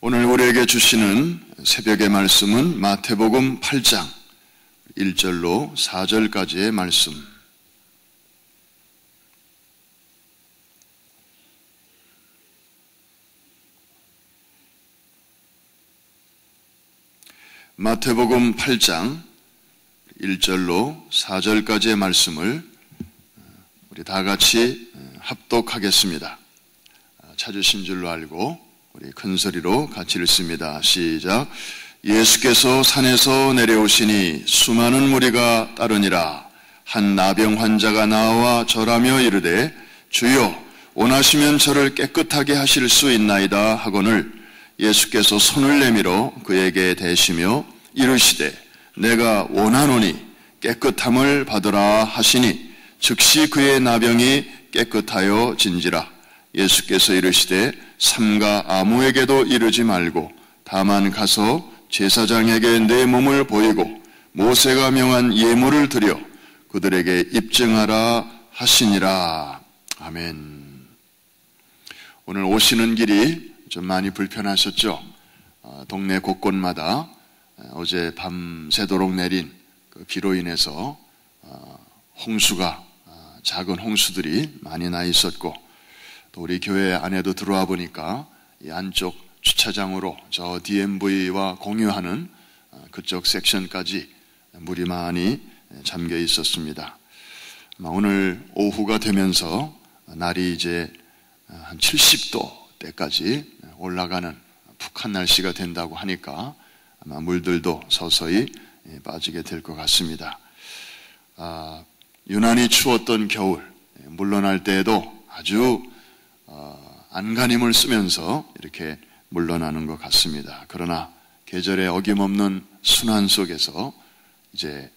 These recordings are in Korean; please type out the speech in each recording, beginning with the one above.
오늘 우리에게 주시는 새벽의 말씀은 마태복음 8장 1절로 4절까지의 말씀. 마태복음 8장 1절로 4절까지의 말씀을 우리 다 같이 합독하겠습니다. 찾으신 줄로 알고 우리 큰 소리로 같이 읽습니다. 시작. 예수께서 산에서 내려오시니 수많은 무리가 따르니라. 한 나병 환자가 나와 절하며 이르되 주여 원하시면 저를 깨끗하게 하실 수 있나이다 하거늘 예수께서 손을 내밀어 그에게 대시며 이르시되 내가 원하노니 깨끗함을 받으라 하시니 즉시 그의 나병이 깨끗하여 진지라. 예수께서 이르시되 삼가 아무에게도 이르지 말고 다만 가서 제사장에게 내 몸을 보이고 모세가 명한 예물을 드려 그들에게 입증하라 하시니라. 아멘. 오늘 오시는 길이 좀 많이 불편하셨죠? 동네 곳곳마다 어제 밤새도록 내린 그 비로 인해서 홍수가 작은 홍수들이 많이 나 있었고 또 우리 교회 안에도 들어와 보니까 이 안쪽 주차장으로 저 DMV와 공유하는 그쪽 섹션까지 물이 많이 잠겨 있었습니다. 오늘 오후가 되면서 날이 이제 한 70도대까지 올라가는 푹한 날씨가 된다고 하니까 아마 물들도 서서히 빠지게 될 것 같습니다. 유난히 추웠던 겨울, 물러날 때에도 아주 안간힘을 쓰면서 이렇게 물러나는 것 같습니다. 그러나 계절의 어김없는 순환 속에서 이제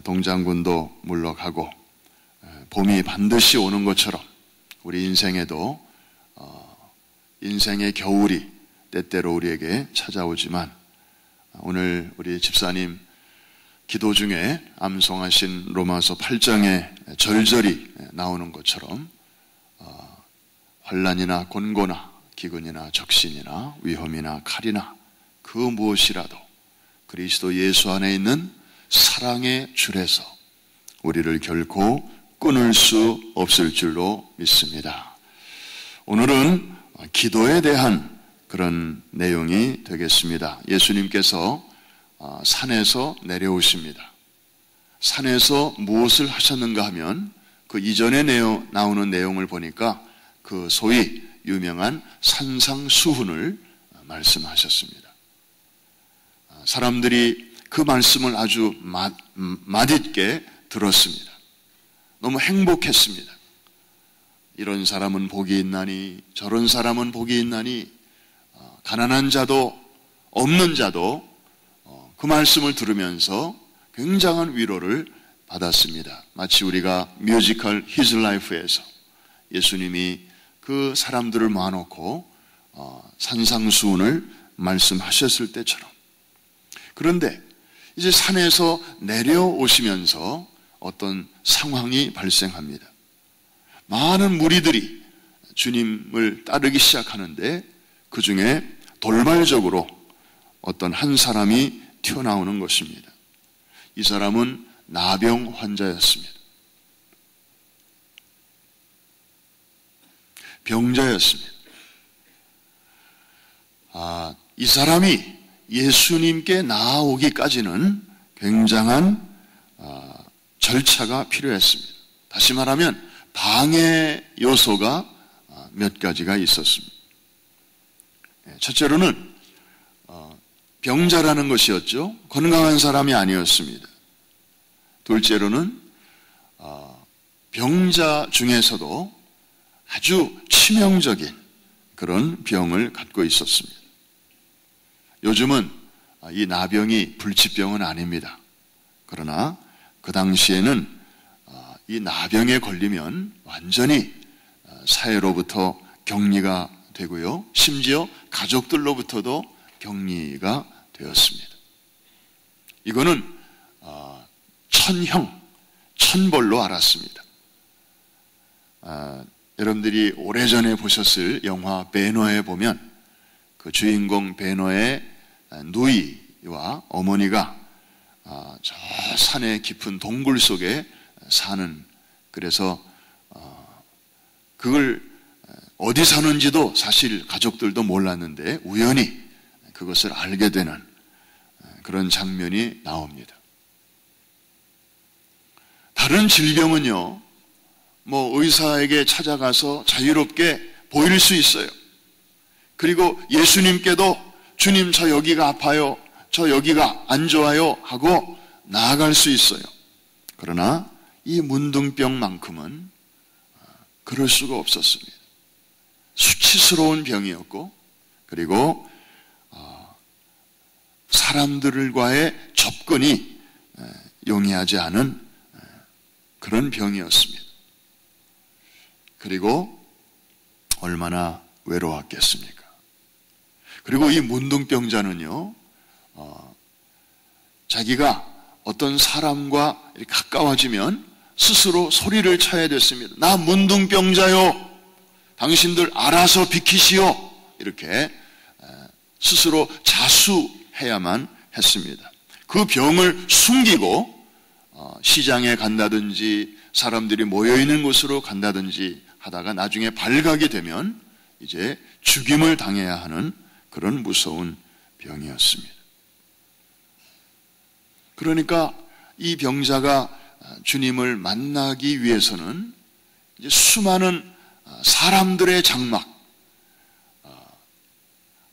동장군도 물러가고 봄이 반드시 오는 것처럼 우리 인생에도 인생의 겨울이 때때로 우리에게 찾아오지만 오늘 우리 집사님 기도 중에 암송하신 로마서 8장의 절절히 나오는 것처럼 환난이나 곤고나 기근이나 적신이나 위험이나 칼이나 그 무엇이라도 그리스도 예수 안에 있는 사랑의 줄에서 우리를 결코 끊을 수 없을 줄로 믿습니다. 오늘은 기도에 대한 그런 내용이 되겠습니다. 예수님께서 산에서 내려오십니다. 산에서 무엇을 하셨는가 하면 그 이전에 나오는 내용을 보니까 그 소위 유명한 산상수훈을 말씀하셨습니다. 사람들이 그 말씀을 아주 맛있게 들었습니다. 너무 행복했습니다. 이런 사람은 복이 있나니 저런 사람은 복이 있나니 가난한 자도 없는 자도 그 말씀을 들으면서 굉장한 위로를 받았습니다. 마치 우리가 뮤지컬 His Life에서 예수님이 그 사람들을 모아놓고 산상수훈을 말씀하셨을 때처럼. 그런데 이제 산에서 내려오시면서 어떤 상황이 발생합니다. 많은 무리들이 주님을 따르기 시작하는데 그 중에 돌발적으로 어떤 한 사람이 튀어나오는 것입니다. 이 사람은 나병 환자였습니다. 병자였습니다. 이 사람이 예수님께 나아오기까지는 굉장한 절차가 필요했습니다. 다시 말하면 방해 요소가 몇 가지가 있었습니다. 첫째로는 병자라는 것이었죠. 건강한 사람이 아니었습니다. 둘째로는 병자 중에서도 아주 치명적인 그런 병을 갖고 있었습니다. 요즘은 이 나병이 불치병은 아닙니다. 그러나 그 당시에는 이 나병에 걸리면 완전히 사회로부터 격리가 되고요. 심지어 가족들로부터도 격리가 되었습니다. 이거는 천형, 천벌로 알았습니다. 여러분들이 오래전에 보셨을 영화 배너에 보면 그 주인공 베너의 누이와 어머니가 저 산의 깊은 동굴 속에 사는, 그래서 그걸 어디 사는지도 사실 가족들도 몰랐는데 우연히 그것을 알게 되는 그런 장면이 나옵니다. 다른 질병은요, 뭐 의사에게 찾아가서 자유롭게 보일 수 있어요. 그리고 예수님께도 주님 저 여기가 아파요, 저 여기가 안 좋아요 하고 나아갈 수 있어요. 그러나 이 문둥병만큼은 그럴 수가 없었습니다. 수치스러운 병이었고, 그리고 사람들과의 접근이 용이하지 않은 그런 병이었습니다. 그리고 얼마나 외로웠겠습니까? 그리고 이 문둥병자는요, 자기가 어떤 사람과 이렇게 가까워지면 스스로 소리를 쳐야 됐습니다. 나 문둥병자요, 당신들 알아서 비키시오, 이렇게 스스로 자수해야만 했습니다. 그 병을 숨기고 시장에 간다든지 사람들이 모여있는 곳으로 간다든지 하다가 나중에 발각이 되면 이제 죽임을 당해야 하는 그런 무서운 병이었습니다. 그러니까 이 병자가 주님을 만나기 위해서는 이제 수많은 사람들의 장막,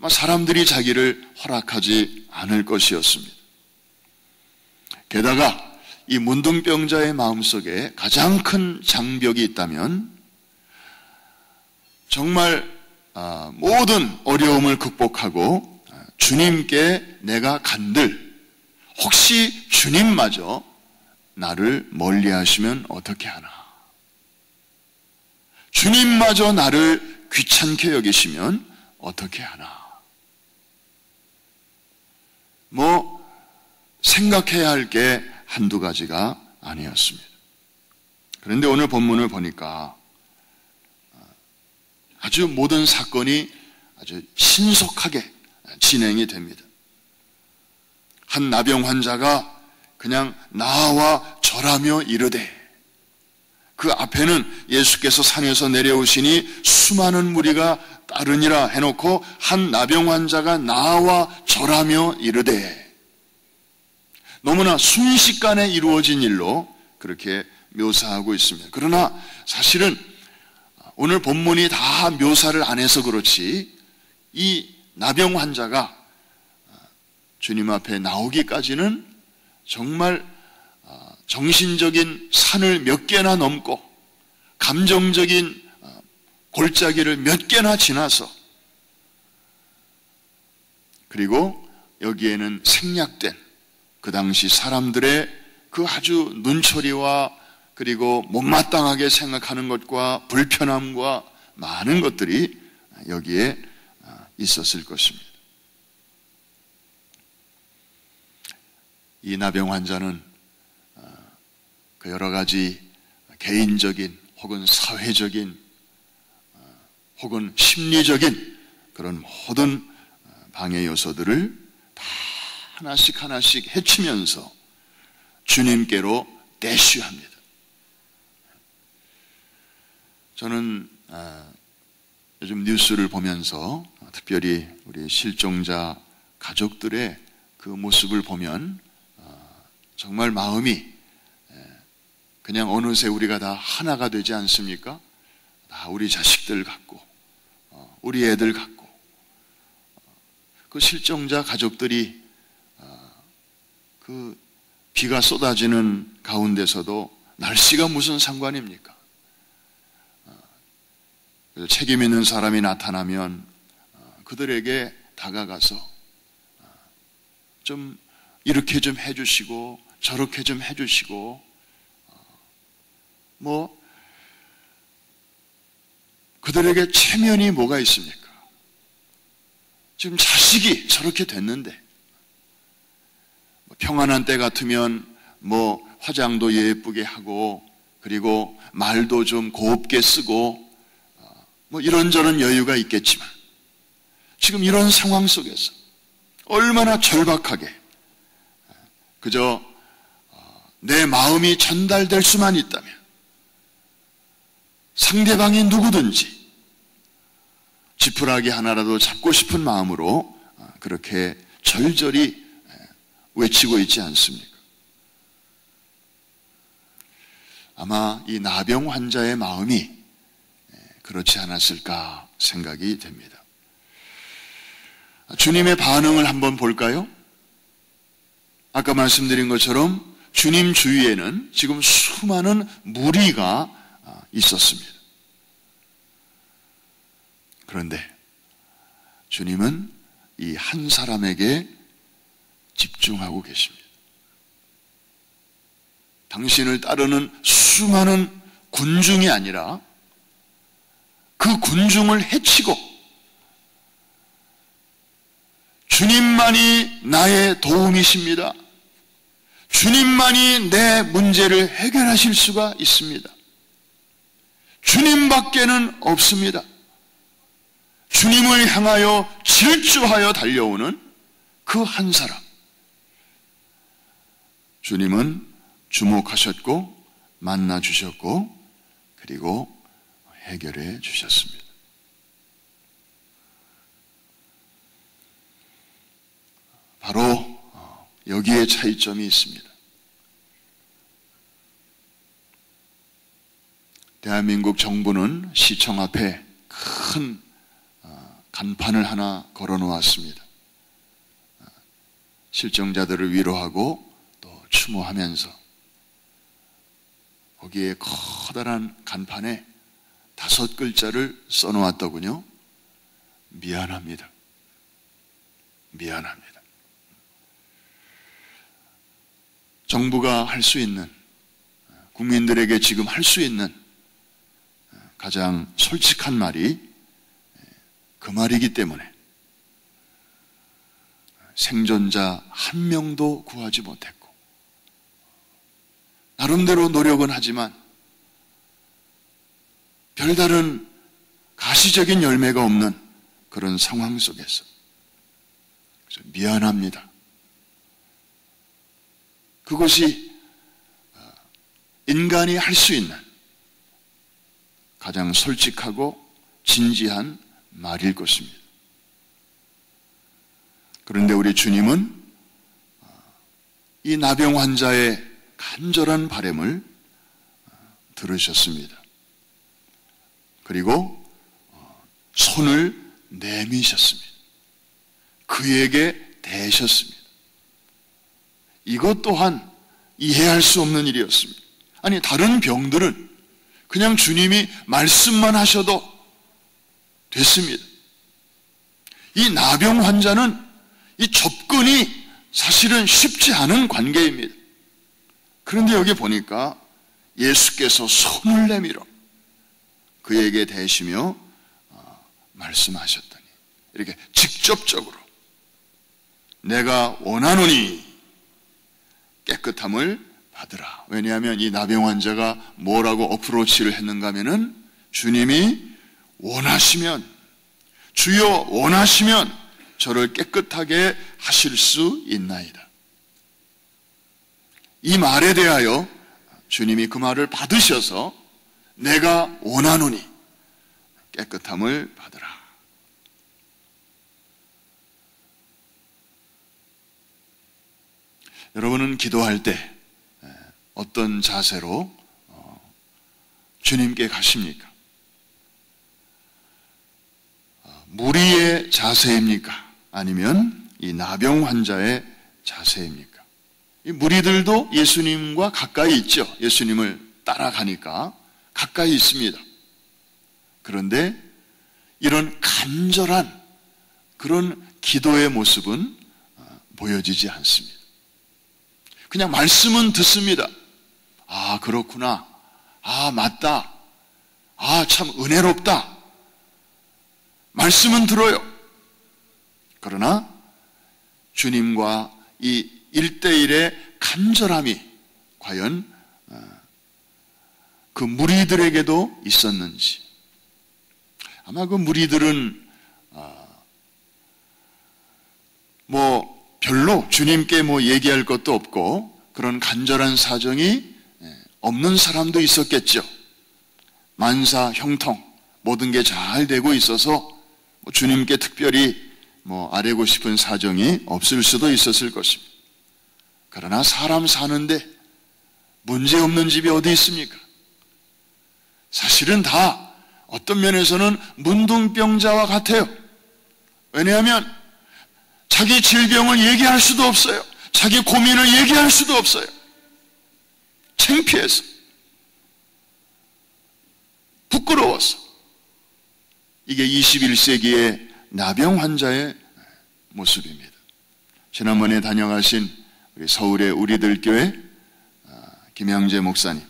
사람들이 자기를 허락하지 않을 것이었습니다. 게다가 이 문둥병자의 마음속에 가장 큰 장벽이 있다면 정말 모든 어려움을 극복하고 주님께 내가 간들, 혹시 주님마저 나를 멀리하시면 어떻게 하나, 주님마저 나를 귀찮게 여기시면 어떻게 하나, 뭐 생각해야 할 게 한두 가지가 아니었습니다. 그런데 오늘 본문을 보니까 아주 모든 사건이 아주 신속하게 진행이 됩니다. 한 나병 환자가 그냥 나와 절하며 이르되, 그 앞에는 예수께서 산에서 내려오시니 수많은 무리가 따르니라 해놓고 한 나병 환자가 나와 절하며 이르되, 너무나 순식간에 이루어진 일로 그렇게 묘사하고 있습니다. 그러나 사실은 오늘 본문이 다 묘사를 안 해서 그렇지, 이 나병 환자가 주님 앞에 나오기까지는 정말 정신적인 산을 몇 개나 넘고 감정적인 골짜기를 몇 개나 지나서, 그리고 여기에는 생략된 그 당시 사람들의 그 아주 눈초리와 그리고 못마땅하게 생각하는 것과 불편함과 많은 것들이 여기에 있었을 것입니다. 이 나병 환자는 그 여러 가지 개인적인 혹은 사회적인 혹은 심리적인 그런 모든 방해 요소들을 다 하나씩 하나씩 헤치면서 주님께로 대쉬합니다. 저는 요즘 뉴스를 보면서 특별히 우리 실종자 가족들의 그 모습을 보면 정말 마음이 그냥 어느새 우리가 다 하나가 되지 않습니까? 다 우리 자식들 같고 우리 애들 같고, 그 실종자 가족들이 그 비가 쏟아지는 가운데서도 날씨가 무슨 상관입니까? 책임 있는 사람이 나타나면 그들에게 다가가서 좀 이렇게 좀 해주시고 저렇게 좀 해주시고, 뭐 그들에게 체면이 뭐가 있습니까? 지금 자식이 저렇게 됐는데, 평안한 때 같으면 뭐 화장도 예쁘게 하고 그리고 말도 좀 곱게 쓰고 뭐 이런저런 여유가 있겠지만, 지금 이런 상황 속에서 얼마나 절박하게 그저 내 마음이 전달될 수만 있다면 상대방이 누구든지 지푸라기 하나라도 잡고 싶은 마음으로 그렇게 절절히 외치고 있지 않습니까? 아마 이 나병 환자의 마음이 그렇지 않았을까 생각이 됩니다. 주님의 반응을 한번 볼까요? 아까 말씀드린 것처럼 주님 주위에는 지금 수많은 무리가 있었습니다. 그런데 주님은 이 한 사람에게 집중하고 계십니다. 당신을 따르는 수많은 군중이 아니라 그 군중을 해치고 주님만이 나의 도움이십니다. 주님만이 내 문제를 해결하실 수가 있습니다. 주님밖에는 없습니다. 주님을 향하여 질주하여 달려오는 그 한 사람. 주님은 주목하셨고 만나 주셨고 그리고 해결해 주셨습니다. 바로 여기에 차이점이 있습니다. 대한민국 정부는 시청 앞에 큰 간판을 하나 걸어 놓았습니다. 실종자들을 위로하고 또 추모하면서 거기에 커다란 간판에 5글자를 써 놓았더군요. 미안합니다. 미안합니다. 정부가 할 수 있는, 국민들에게 지금 할 수 있는 가장 솔직한 말이 그 말이기 때문에 생존자 한 명도 구하지 못했고 나름대로 노력은 하지만 별다른 가시적인 열매가 없는 그런 상황 속에서 그래서 미안합니다. 그것이 인간이 할 수 있는 가장 솔직하고 진지한 말일 것입니다. 그런데 우리 주님은 이 나병 환자의 간절한 바람을 들으셨습니다. 그리고 손을 내미셨습니다. 그에게 대셨습니다. 이것 또한 이해할 수 없는 일이었습니다. 아니, 다른 병들은 그냥 주님이 말씀만 하셔도 됐습니다. 이 나병 환자는 이 접근이 사실은 쉽지 않은 관계입니다. 그런데 여기 보니까 예수께서 손을 내밀어 그에게 대시며 말씀하셨더니 이렇게 직접적으로 내가 원하노니 깨끗함을 받으라. 왜냐하면 이 나병 환자가 뭐라고 어프로치를 했는가 하면은 주님이 원하시면, 주여 원하시면 저를 깨끗하게 하실 수 있나이다. 이 말에 대하여 주님이 그 말을 받으셔서 내가 원하노니 깨끗함을 받으라. 여러분은 기도할 때 어떤 자세로 주님께 가십니까? 무리의 자세입니까? 아니면 이 나병 환자의 자세입니까? 이 무리들도 예수님과 가까이 있죠. 예수님을 따라가니까 가까이 있습니다. 그런데 이런 간절한 그런 기도의 모습은 보여지지 않습니다. 그냥 말씀은 듣습니다. 아, 그렇구나. 아, 맞다. 아, 참 은혜롭다. 말씀은 들어요. 그러나 주님과 이 1:1의 간절함이 과연 그 무리들에게도 있었는지. 아마 그 무리들은 별로 주님께 뭐 얘기할 것도 없고 그런 간절한 사정이 없는 사람도 있었겠죠. 만사 형통 모든 게 잘 되고 있어서 주님께 특별히 아뢰고 싶은 사정이 없을 수도 있었을 것입니다. 그러나 사람 사는데 문제 없는 집이 어디 있습니까? 사실은 다 어떤 면에서는 문둥병자와 같아요. 왜냐하면 자기 질병을 얘기할 수도 없어요. 자기 고민을 얘기할 수도 없어요. 창피해서, 부끄러워서. 이게 21세기의 나병 환자의 모습입니다. 지난번에 다녀가신 우리 서울의 우리들 교회 김양재 목사님,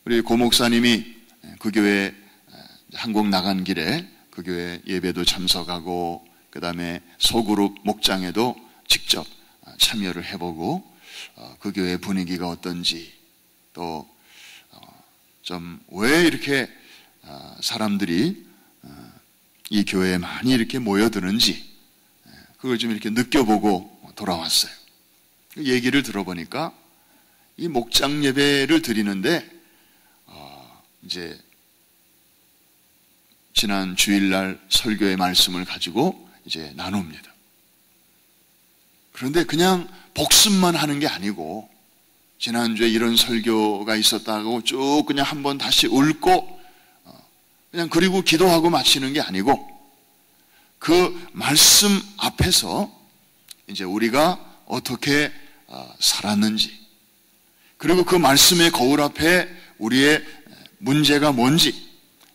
우리 고 목사님이 그 교회 한국 나간 길에 그 교회 예배도 참석하고 그 다음에 소그룹 목장에도 직접 참여를 해보고 그 교회 분위기가 어떤지 또 좀 왜 이렇게 사람들이 이 교회에 많이 이렇게 모여드는지 그걸 좀 이렇게 느껴보고 돌아왔어요. 얘기를 들어보니까 이 목장 예배를 드리는데 이제 지난 주일날 설교의 말씀을 가지고 이제 나눕니다. 그런데 그냥 복습만 하는 게 아니고 지난주에 이런 설교가 있었다고 쭉 그냥 한번 다시 읊고 그냥 그리고 기도하고 마치는 게 아니고 그 말씀 앞에서 이제 우리가 어떻게 살았는지 그리고 그 말씀의 거울 앞에 우리의 문제가 뭔지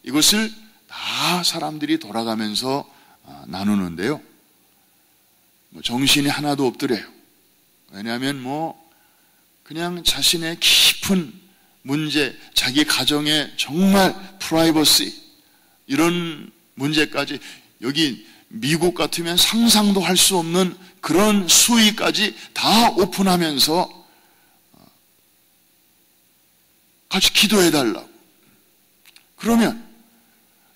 이것을 다 사람들이 돌아가면서 나누는데요. 정신이 하나도 없더래요. 왜냐하면 그냥 자신의 깊은 문제, 자기 가정의 정말 프라이버시 이런 문제까지 여기 미국 같으면 상상도 할 수 없는 그런 수위까지 다 오픈하면서 같이 기도해달라고. 그러면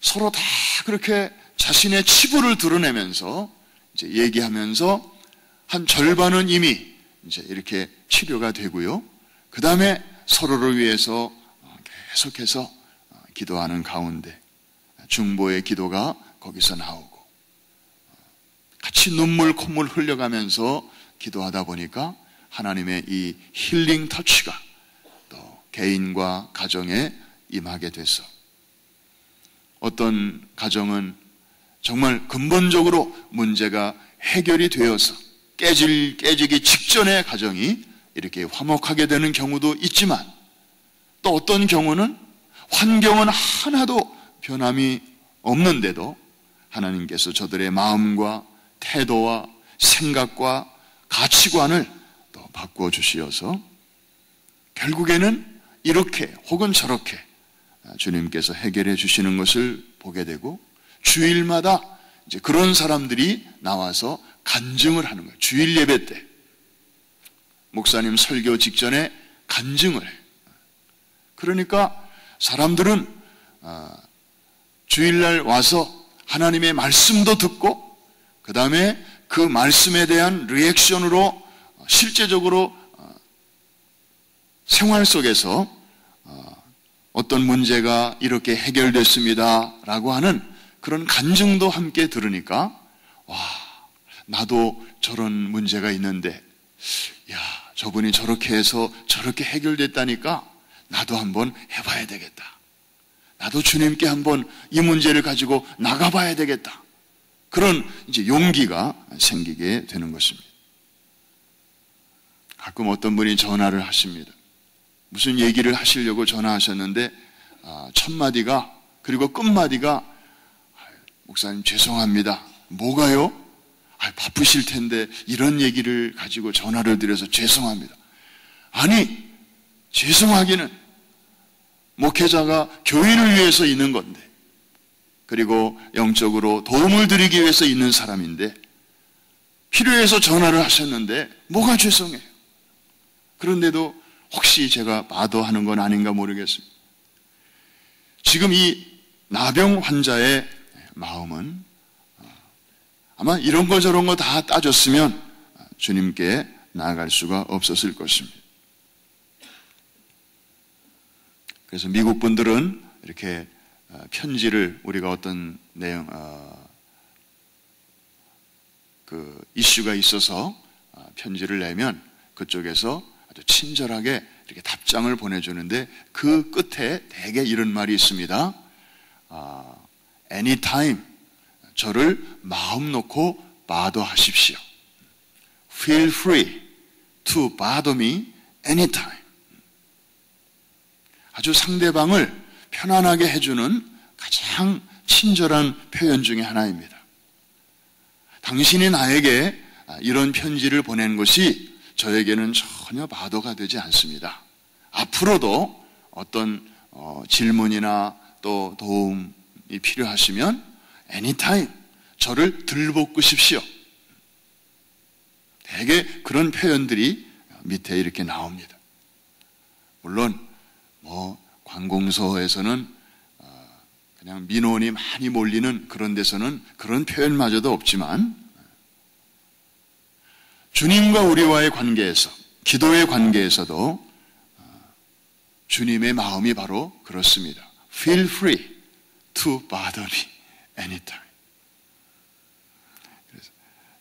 서로 다 그렇게 자신의 치부를 드러내면서 이제 얘기하면서 한 절반은 이미 이제 이렇게 치료가 되고요. 그 다음에 서로를 위해서 계속해서 기도하는 가운데 중보의 기도가 거기서 나오고 같이 눈물 콧물 흘려가면서 기도하다 보니까 하나님의 이 힐링 터치가 또 개인과 가정에 임하게 돼서 어떤 가정은 정말 근본적으로 문제가 해결이 되어서 깨지기 직전의 가정이 이렇게 화목하게 되는 경우도 있지만 또 어떤 경우는 환경은 하나도 변함이 없는데도 하나님께서 저들의 마음과 태도와 생각과 가치관을 또 바꾸어 주시어서 결국에는 이렇게 혹은 저렇게 주님께서 해결해 주시는 것을 보게 되고 주일마다 이제 그런 사람들이 나와서 간증을 하는 거예요. 주일 예배 때 목사님 설교 직전에 간증을 해요. 그러니까 사람들은 주일날 와서 하나님의 말씀도 듣고 그 다음에 그 말씀에 대한 리액션으로 실제적으로 생활 속에서 어떤 문제가 이렇게 해결됐습니다 라고 하는 그런 간증도 함께 들으니까 와, 나도 저런 문제가 있는데 야, 저분이 저렇게 해서 저렇게 해결됐다니까 나도 한번 해봐야 되겠다. 나도 주님께 한번 이 문제를 가지고 나가봐야 되겠다. 그런 이제 용기가 생기게 되는 것입니다. 가끔 어떤 분이 전화를 하십니다. 무슨 얘기를 하시려고 전화하셨는데 첫 마디가 그리고 끝마디가 목사님 죄송합니다. 뭐가요? 바쁘실 텐데 이런 얘기를 가지고 전화를 드려서 죄송합니다. 아니 죄송하기는 목회자가 교회를 위해서 있는 건데 그리고 영적으로 도움을 드리기 위해서 있는 사람인데 필요해서 전화를 하셨는데 뭐가 죄송해요? 그런데도 혹시 제가 마도하는 건 아닌가 모르겠습니다. 지금 이 나병 환자의 마음은 아마 이런 거 저런 거 다 따졌으면 주님께 나아갈 수가 없었을 것입니다. 그래서 미국 분들은 이렇게 편지를 우리가 어떤 내용, 그 이슈가 있어서 편지를 내면 그쪽에서 아주 친절하게 이렇게 답장을 보내주는데 그 끝에 대개 이런 말이 있습니다. Anytime 저를 마음 놓고 바더하십시오. Feel free to bother me anytime. 아주 상대방을 편안하게 해주는 가장 친절한 표현 중에 하나입니다. 당신이 나에게 이런 편지를 보낸 것이 저에게는 전혀 바더가 되지 않습니다. 앞으로도 어떤 질문이나 또 도움이 필요하시면 anytime 저를 들볶으십시오. 대개 그런 표현들이 밑에 이렇게 나옵니다. 물론 관공서에서는 그냥 민원이 많이 몰리는 그런 데서는 그런 표현마저도 없지만 주님과 우리와의 관계에서, 기도의 관계에서도 주님의 마음이 바로 그렇습니다. Feel free to bother me anytime. 그래서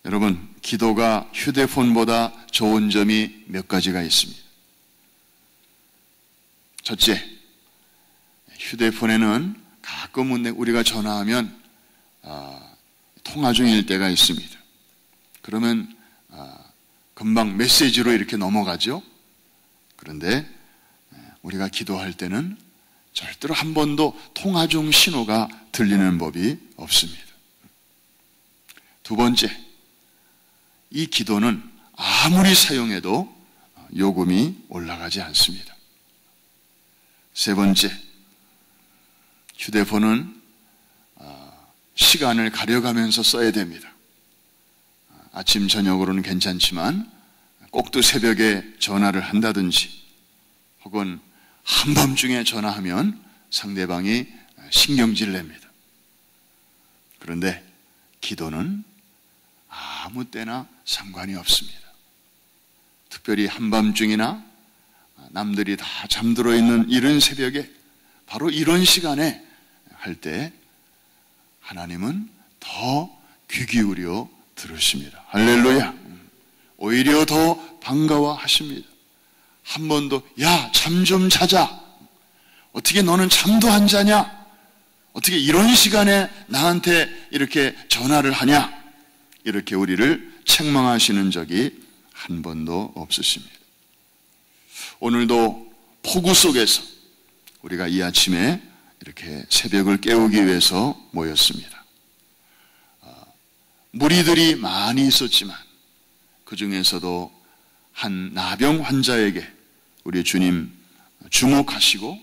여러분, 기도가 휴대폰보다 좋은 점이 몇 가지가 있습니다. 첫째, 휴대폰에는 가끔 우리가 전화하면 통화 중일 때가 있습니다. 그러면 금방 메시지로 이렇게 넘어가죠. 그런데 우리가 기도할 때는 절대로 한 번도 통화 중 신호가 들리는 법이 없습니다. 두 번째, 이 기도는 아무리 사용해도 요금이 올라가지 않습니다. 세 번째, 휴대폰은 시간을 가려가면서 써야 됩니다. 아침, 저녁으로는 괜찮지만 꼭두 새벽에 전화를 한다든지 혹은 한밤중에 전화하면 상대방이 신경질 냅니다. 그런데 기도는 아무 때나 상관이 없습니다. 특별히 한밤중이나 남들이 다 잠들어 있는 이른 새벽에 바로 이런 시간에 할 때 하나님은 더 귀 기울여 들으십니다. 할렐루야. 오히려 더 반가워하십니다. 한 번도 야, 잠 좀 자자. 어떻게 너는 잠도 안 자냐? 어떻게 이런 시간에 나한테 이렇게 전화를 하냐? 이렇게 우리를 책망하시는 적이 한 번도 없으십니다. 오늘도 폭우 속에서 우리가 이 아침에 이렇게 새벽을 깨우기 위해서 모였습니다. 무리들이 많이 있었지만 그 중에서도 한 나병 환자에게 우리 주님 주목하시고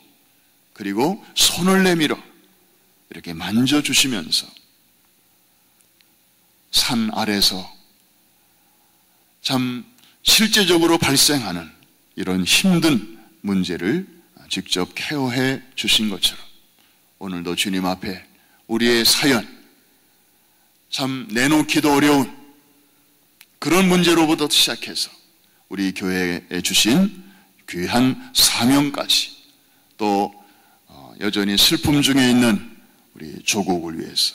그리고 손을 내밀어 이렇게 만져주시면서 산 아래서 참 실제적으로 발생하는 이런 힘든 문제를 직접 케어해 주신 것처럼 오늘도 주님 앞에 우리의 사연, 참 내놓기도 어려운 그런 문제로부터 시작해서 우리 교회에 주신 귀한 사명까지 또 여전히 슬픔 중에 있는 우리 조국을 위해서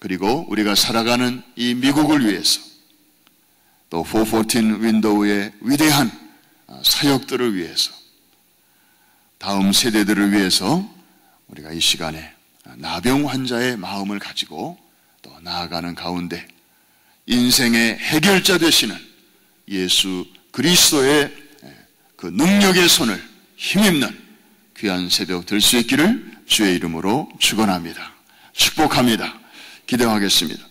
그리고 우리가 살아가는 이 미국을 위해서 또 414 윈도우의 위대한 사역들을 위해서 다음 세대들을 위해서 우리가 이 시간에 나병 환자의 마음을 가지고 또 나아가는 가운데 인생의 해결자 되시는 예수 그리스도의 그 능력의 손을 힘입는 귀한 새벽 될 수 있기를 주의 이름으로 축원합니다. 축복합니다. 기도하겠습니다.